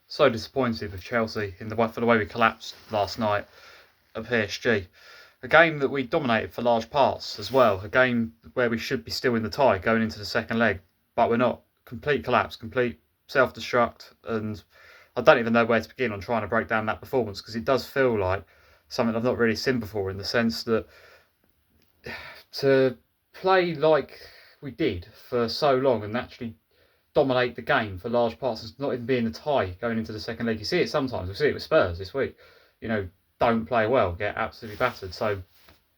So disappointed with Chelsea for the way we collapsed last night at PSG. A game that we dominated for large parts as well. A game where we should be still in the tie going into the second leg, but we're not. Complete collapse, complete self-destruct, and I don't even know where to begin on trying to break down that performance because it does feel like something I've not really seen before in the sense that to play like we did for so long and actually dominate the game for large parts and not even be in the tie going into the second leg. You see it sometimes. We see it with Spurs this week. Don't play well, get absolutely battered. So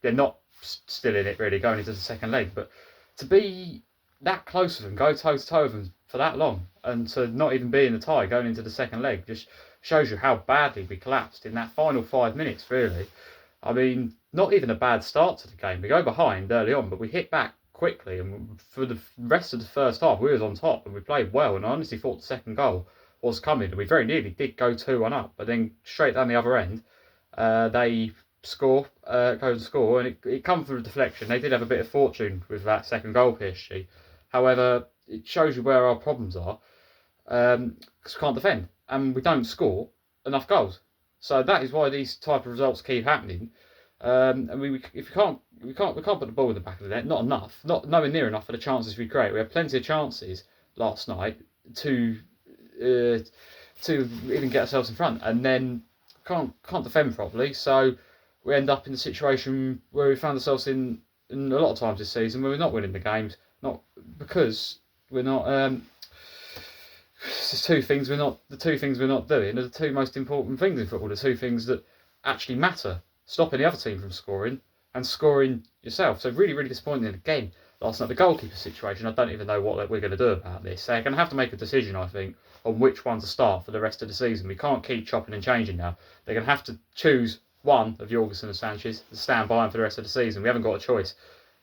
they're not still in it really going into the second leg. But to be that close with them, go toe to toe with them for that long, and to not even be in the tie going into the second leg just shows you how badly we collapsed in that final 5 minutes. Really, I mean, not even a bad start to the game. We go behind early on, but we hit back quickly, and for the rest of the first half, we was on top and we played well. And I honestly thought the second goal was coming, and we very nearly did go 2-1 up. But then straight down the other end, they go and score, and it come through a deflection. They did have a bit of fortune with that second goal, PSG. However, it shows you where our problems are, because we can't defend and we don't score enough goals. So that is why these type of results keep happening. And if we can't put the ball in the back of the net, not enough, not nowhere near enough for the chances we create. We had plenty of chances last night to even get ourselves in front, and then can't defend properly. So we end up in the situation where we found ourselves in a lot of times this season where we're not winning the games, not because we're not. There's two things we're not. The two things we're not doing are the two most important things in football. The two things that actually matter: stopping the other team from scoring and scoring yourself. So really, really disappointing again last night. The goalkeeper situation, I don't even know what we're going to do about this. They're going to have to make a decision, I think, on which one to start for the rest of the season. We can't keep chopping and changing now. They're going to have to choose one of Jorgensen and Sanchez to stand by them for the rest of the season. We haven't got a choice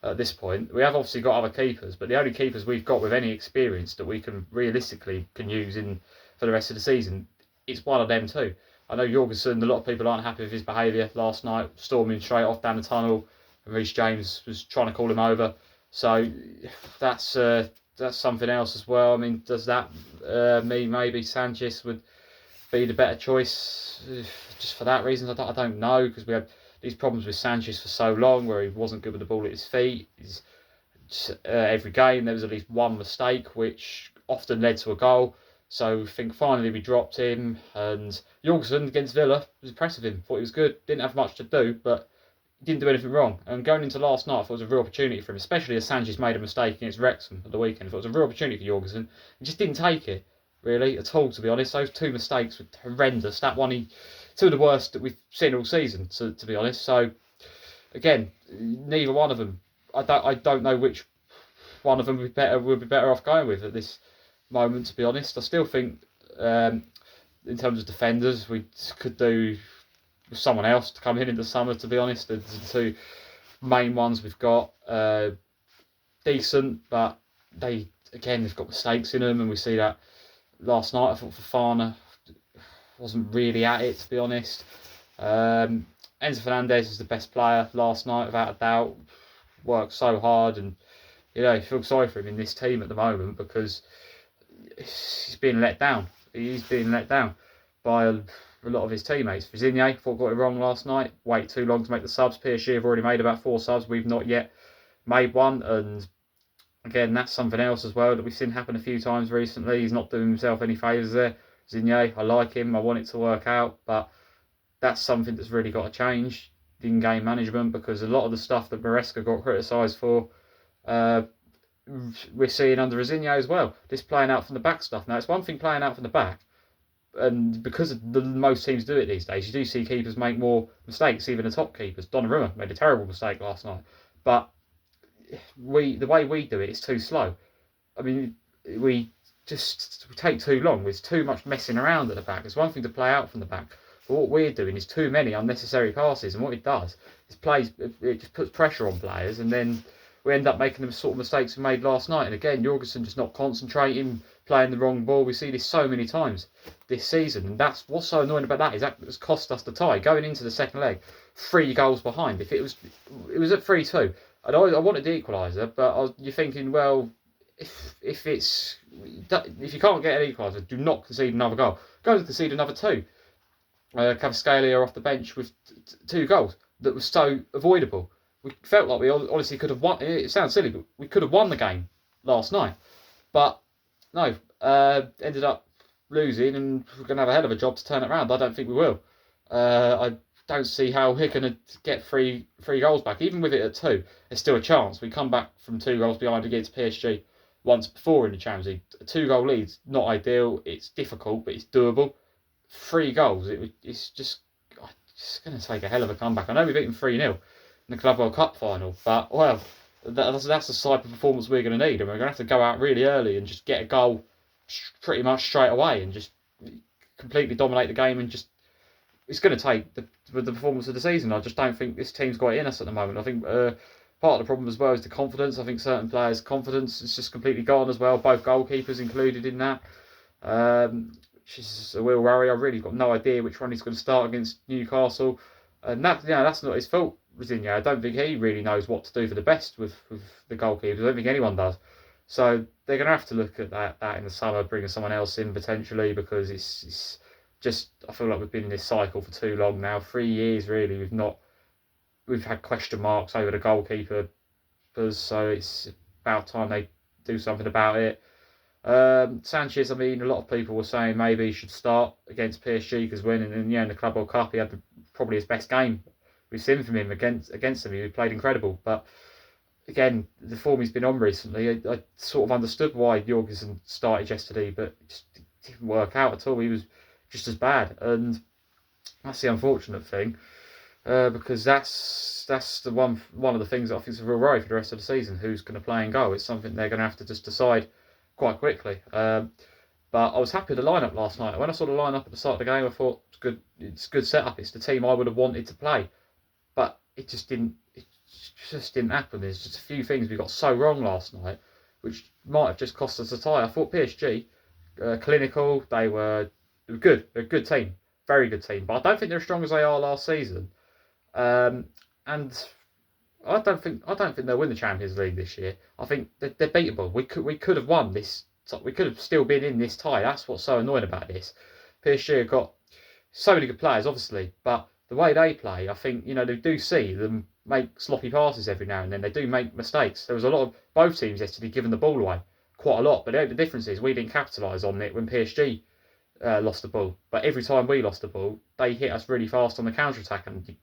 at this point. We have obviously got other keepers, but the only keepers we've got with any experience that we can realistically use in for the rest of the season, it's one of them too. I know Jorgensen, a lot of people aren't happy with his behaviour last night, storming straight off down the tunnel, and Reece James was trying to call him over. So that's something else as well. I mean, does that mean maybe Sanchez would be the better choice just for that reason? I don't know, because we had these problems with Sanchez for so long where he wasn't good with the ball at his feet. Every game there was at least one mistake which often led to a goal. So I think finally we dropped him, and Jorgensen against Villa was impressive. Thought he was good, didn't have much to do, but didn't do anything wrong. And going into last night, I thought it was a real opportunity for him, especially as Sanchez made a mistake against Wrexham at the weekend. I thought it was a real opportunity for Jorgensen. He just didn't take it, really, at all, to be honest. Those two mistakes were horrendous. That one, two of the worst that we've seen all season, to be honest. So, again, neither one of them. I don't know which one of them would be better off going with at this moment, to be honest. I still think, in terms of defenders, we could do with someone else to come in the summer, to be honest. The two main ones we've got decent, but they've got mistakes in them, and we see that last night. I thought Fofana wasn't really at it, to be honest. Enzo Fernandez is the best player last night, without a doubt. Worked so hard, and you feel sorry for him in this team at the moment because he's being let down. He's being let down by a lot of his teammates. Vizinha, thought got it wrong last night. Wait too long to make the subs. PSG have already made about 4 subs. We've not yet made one, and again, that's something else as well that we've seen happen a few times recently. He's not doing himself any favours there. Vizinha, I like him. I want it to work out, but that's something that's really got to change in game management, because a lot of the stuff that Maresca got criticised for, we're seeing under Vizinha as well. This playing out from the back stuff. Now, it's one thing playing out from the back, and because most teams do it these days, you do see keepers make more mistakes, even the top keepers. Donnarumma made a terrible mistake last night, but the way we do it is too slow. I mean, we take too long. There's too much messing around at the back. It's one thing to play out from the back, but what we're doing is too many unnecessary passes, and what it does is it just puts pressure on players, and then we end up making the sort of mistakes we made last night. And again, Jorgensen just not concentrating, playing the wrong ball. We see this so many times this season, and that's what's so annoying about that, is that it's cost us the tie. Going into the second leg, 3 goals behind. If it was at 3-2, and I wanted the equaliser, but you're thinking, well, if you can't get an equaliser, do not concede another goal. Go and concede another two. Cavascalia off the bench with 2 goals that was so avoidable. We felt like we honestly could have won. It sounds silly, but we could have won the game last night. But no, ended up losing, and we're going to have a hell of a job to turn it around. I don't think we will. I don't see how we're going to get three goals back. Even with it at 2, there's still a chance. We come back from 2 goals behind against PSG once before in the Champions League. A 2-goal lead's not ideal. It's difficult, but it's doable. 3 goals, it's just going to take a hell of a comeback. I know we've beaten 3-0 in the Club World Cup final, but well, that's the type of performance we're going to need, and we're going to have to go out really early and just get a goal pretty much straight away and just completely dominate the game, and just it's going to take the performance of the season. I just don't think this team's got it in us at the moment. I think part of the problem as well is the confidence. I think certain players' confidence is just completely gone as well, both goalkeepers included in that. Which is a real worry. I've really got no idea which one he's going to start against Newcastle. And that's not his fault, Rosinha. I don't think he really knows what to do for the best with the goalkeepers. I don't think anyone does. So they're going to have to look at that in the summer, bringing someone else in potentially, because it's just, I feel like we've been in this cycle for too long now. 3 years really. We've had question marks over the goalkeeper, so it's about time they do something about it. Sanchez, I mean, a lot of people were saying maybe he should start against PSG because winning in the Club World Cup, he had probably his best game we've seen from him against them. He played incredible, but again, the form he's been on recently, I sort of understood why Jorgensen started yesterday, but it just didn't work out at all. He was just as bad, and that's the unfortunate thing, because that's the one of the things that I think is a real worry for the rest of the season. Who's going to play and go? It's something they're going to have to just decide quite quickly. But I was happy with the lineup last night. When I saw the lineup at the start of the game, I thought it's good. It's a good setup. It's the team I would have wanted to play, but it just didn't. It just didn't happen. There's just a few things we got so wrong last night, which might have just cost us a tie. I thought PSG, clinical. They were good. They're a good team, very good team. But I don't think they're as strong as they are last season. And I don't think they'll win the Champions League this year. I think they're beatable. We could have won this. We could have still been in this tie. That's what's so annoying about this. PSG have got so many good players, obviously, but the way they play, I think they do see them make sloppy passes every now and then. They do make mistakes. There was a lot of both teams yesterday giving the ball away quite a lot, but the difference is we didn't capitalise on it when PSG lost the ball. But every time we lost the ball, they hit us really fast on the counter attack, and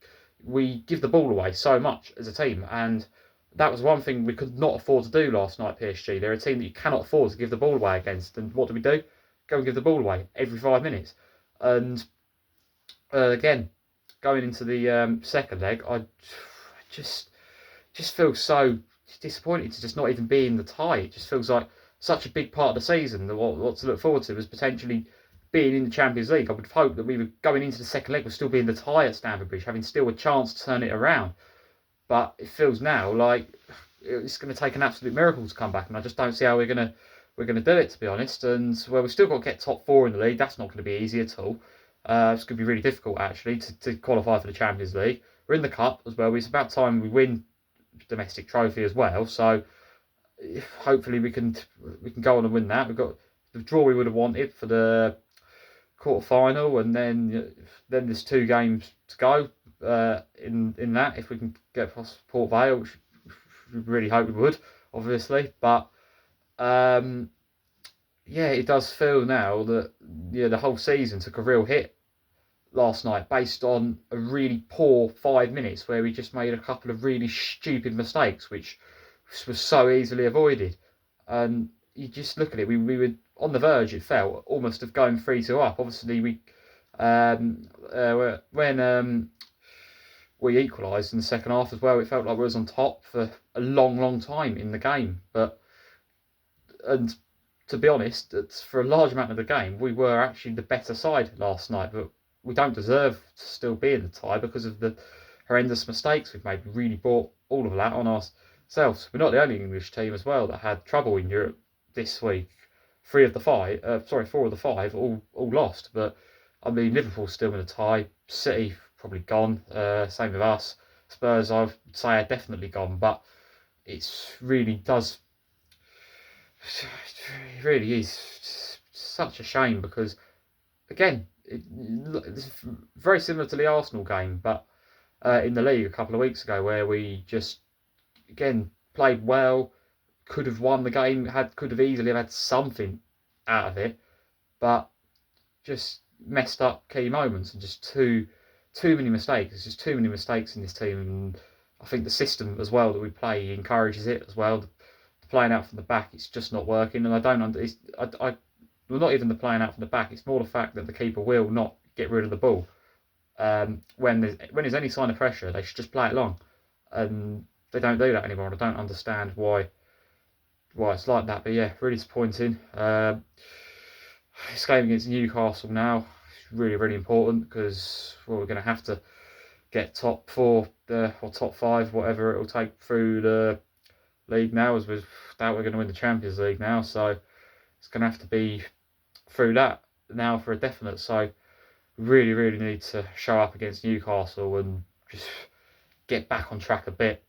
we give the ball away so much as a team, and that was one thing we could not afford to do last night. PSG, they're a team that you cannot afford to give the ball away against, and what do? Go and give the ball away every 5 minutes. And again, going into the second leg, I just feel so disappointed to just not even be in the tie. It just feels like such a big part of the season that what to look forward to was potentially being in the Champions League. I would hope that we were going into the second leg, we'd still be in the tie at Stamford Bridge, having still a chance to turn it around. But it feels now like it's going to take an absolute miracle to come back, and I just don't see how we're going to do it, to be honest. And well, we've still got to get top 4 in the league. That's not going to be easy at all. It's going to be really difficult actually to qualify for the Champions League. We're in the cup as well. It's about time we win domestic trophy as well. So hopefully we can go on and win that. We've got the draw we would have wanted for the quarter final, and then there's 2 games to go in that. If we can get past Port Vale, which we really hope we would, obviously. But it does feel now that the whole season took a real hit last night based on a really poor 5 minutes where we just made a couple of really stupid mistakes, which was so easily avoided. And you just look at it, we were on the verge, it felt, almost of going 3-2 up. Obviously, when we equalised in the second half as well, it felt like we was on top for a long time in the game. And to be honest, for a large amount of the game, we were actually the better side last night, but we don't deserve to still be in the tie because of the horrendous mistakes we've made. We really brought all of that on ourselves. We're not the only English team as well that had trouble in Europe this week. 4 of the 5 all lost. But I mean, Liverpool's still in a tie. City probably gone. Same with us. Spurs, I would say, are definitely gone. But it's really does It really is such a shame because, again, it's very similar to the Arsenal game, but in the league a couple of weeks ago, where we just again played well, could have won the game, could have easily had something out of it, but just messed up key moments and just too many mistakes. There's just too many mistakes in this team, and I think the system as well that we play encourages it as well. The playing out from the back, it's just not working, and I don't under. Well, not even the playing out from the back. It's more the fact that the keeper will not get rid of the ball. When there's any sign of pressure, they should just play it long, and they don't do that anymore. I don't understand why it's like that. But yeah, really disappointing. This game against Newcastle now is really, really important because we're going to have to get top four or top five, whatever it will take through the league now, as we doubt we're going to win the Champions League now. So it's going to have to be through that now for a definite. So really, really need to show up against Newcastle and just get back on track a bit.